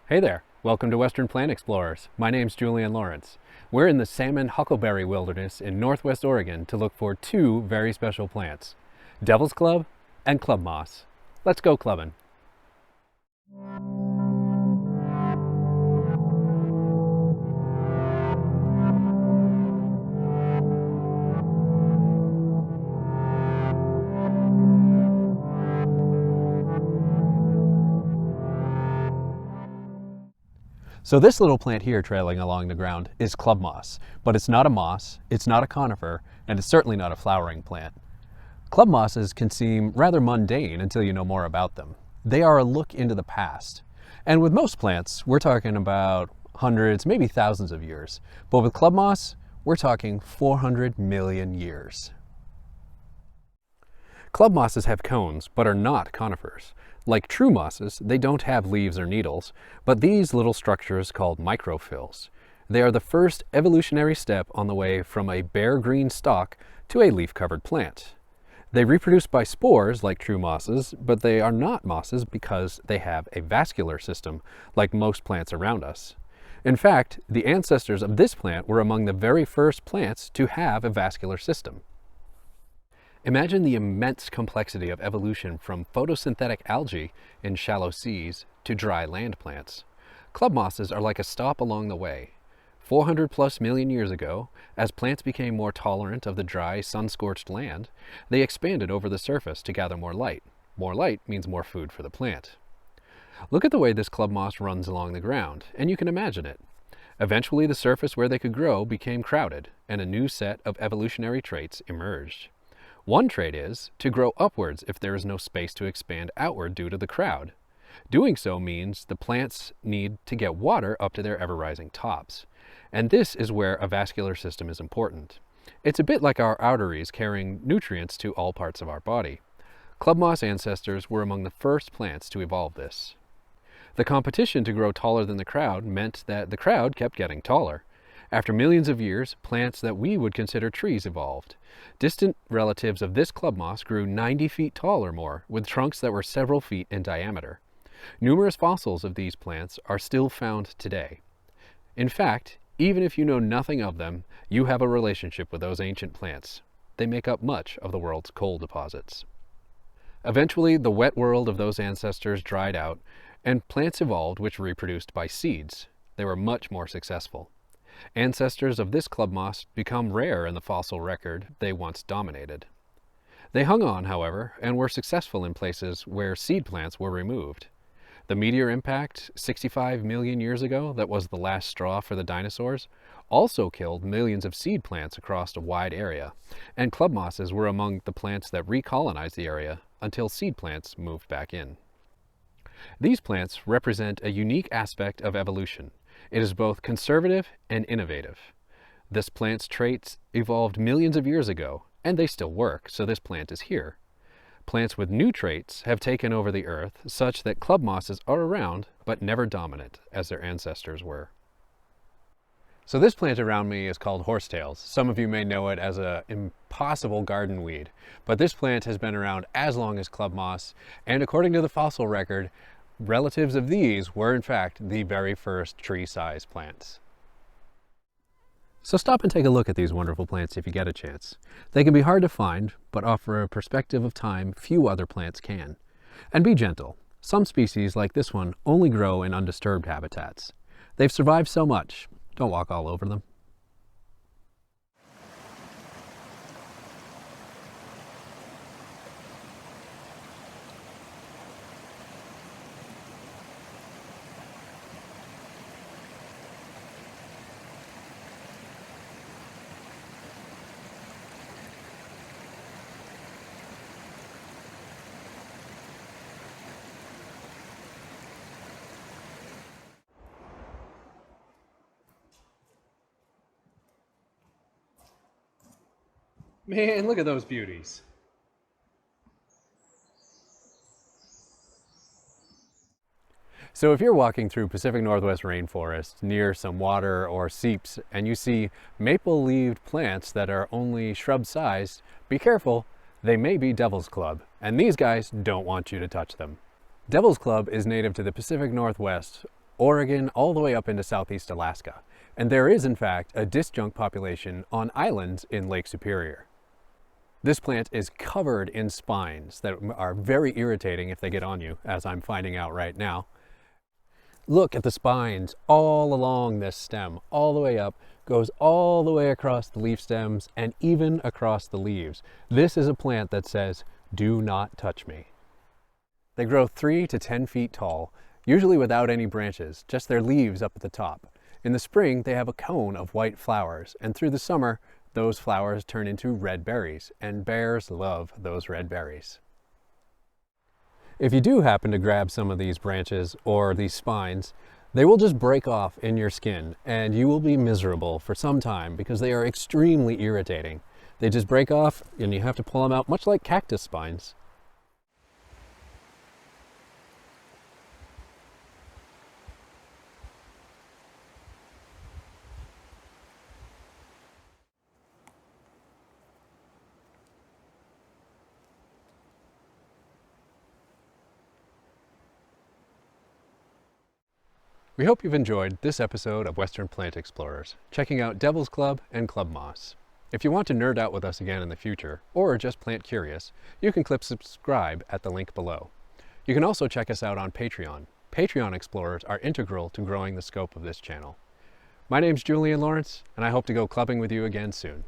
Hey there, welcome to Western Plant Explorers. My name's Julian Lawrence. We're in the salmon huckleberry wilderness in northwest Oregon to look for two very special plants, Devil's Club and Clubmoss. Let's go clubbing. So this little plant here trailing along the ground is club moss, but it's not a moss, it's not a conifer, and it's certainly not a flowering plant. Club mosses can seem rather mundane until you know more about them. They are a look into the past. And with most plants, we're talking about hundreds, maybe thousands of years. But with club moss, we're talking 400 million years. Club mosses have cones, but are not conifers. Like true mosses, they don't have leaves or needles, but these little structures called microphyls. They are the first evolutionary step on the way from a bare green stalk to a leaf-covered plant. They reproduce by spores like true mosses, but they are not mosses because they have a vascular system like most plants around us. In fact, the ancestors of this plant were among the very first plants to have a vascular system. Imagine the immense complexity of evolution from photosynthetic algae in shallow seas to dry land plants. Club mosses are like a stop along the way. 400 plus million years ago, as plants became more tolerant of the dry, sun-scorched land, they expanded over the surface to gather more light. More light means more food for the plant. Look at the way this club moss runs along the ground, and you can imagine it. Eventually, the surface where they could grow became crowded, and a new set of evolutionary traits emerged. One trait is to grow upwards if there is no space to expand outward due to the crowd. Doing so means the plants need to get water up to their ever-rising tops. And this is where a vascular system is important. It's a bit like our arteries carrying nutrients to all parts of our body. Club moss ancestors were among the first plants to evolve this. The competition to grow taller than the crowd meant that the crowd kept getting taller. After millions of years, plants that we would consider trees evolved. Distant relatives of this club moss grew 90 feet tall or more, with trunks that were several feet in diameter. Numerous fossils of these plants are still found today. In fact, even if you know nothing of them, you have a relationship with those ancient plants. They make up much of the world's coal deposits. Eventually, the wet world of those ancestors dried out, and plants evolved which reproduced by seeds. They were much more successful. Ancestors of this club moss become rare in the fossil record they once dominated. They hung on, however, and were successful in places where seed plants were removed. The meteor impact 65 million years ago that was the last straw for the dinosaurs also killed millions of seed plants across a wide area, and club mosses were among the plants that recolonized the area until seed plants moved back in. These plants represent a unique aspect of evolution. It is both conservative and innovative. This plant's traits evolved millions of years ago, and they still work, so this plant is here. Plants with new traits have taken over the earth such that club mosses are around, but never dominant, as their ancestors were. So this plant around me is called horsetails. Some of you may know it as an impossible garden weed, but this plant has been around as long as club moss, and according to the fossil record, relatives of these were in fact the very first tree-sized plants. So stop and take a look at these wonderful plants if you get a chance. They can be hard to find, but offer a perspective of time few other plants can. And be gentle. Some species, like this one, only grow in undisturbed habitats. They've survived so much. Don't walk all over them. Man, look at those beauties. So if you're walking through Pacific Northwest rainforest near some water or seeps and you see maple-leaved plants that are only shrub-sized, be careful, they may be Devil's Club, and these guys don't want you to touch them. Devil's Club is native to the Pacific Northwest Oregon, all the way up into southeast Alaska. And there is, in fact, a disjunct population on islands in Lake Superior. This plant is covered in spines that are very irritating if they get on you, as I'm finding out right now. Look at the spines all along this stem, all the way up, goes all the way across the leaf stems and even across the leaves. This is a plant that says, "Do not touch me." They grow 3 to 10 feet tall, usually without any branches, just their leaves up at the top. In the spring, they have a cone of white flowers, and through the summer, those flowers turn into red berries, and bears love those red berries. If you do happen to grab some of these branches or these spines, they will just break off in your skin, and you will be miserable for some time because they are extremely irritating. They just break off, and you have to pull them out, much like cactus spines. We hope you've enjoyed this episode of Western Plant Explorers, checking out Devil's Club and Clubmoss. If you want to nerd out with us again in the future, or are just plant curious, you can click subscribe at the link below. You can also check us out on Patreon. Patreon explorers are integral to growing the scope of this channel. My name's Julian Lawrence, and I hope to go clubbing with you again soon.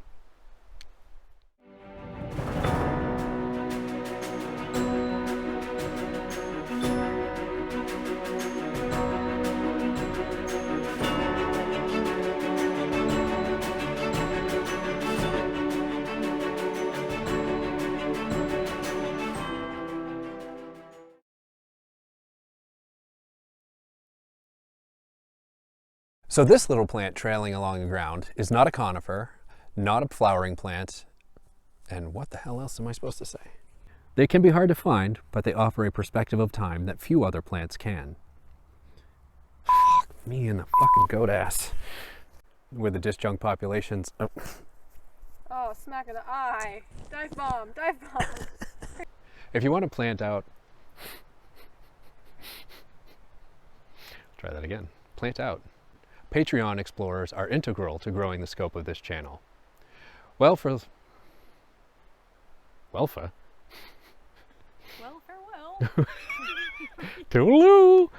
So this little plant trailing along the ground is not a conifer, not a flowering plant, and what the hell else am I supposed to say? They can be hard to find, but they offer a perspective of time that few other plants can. Fuck me and the fucking goat ass. With the disjunct populations. Oh, smack in the eye. Dive bomb, dive bomb. If you want to plant out... Try that again. Plant out. Patreon explorers are integral to growing the scope of this channel. Well, farewell. Toodaloo!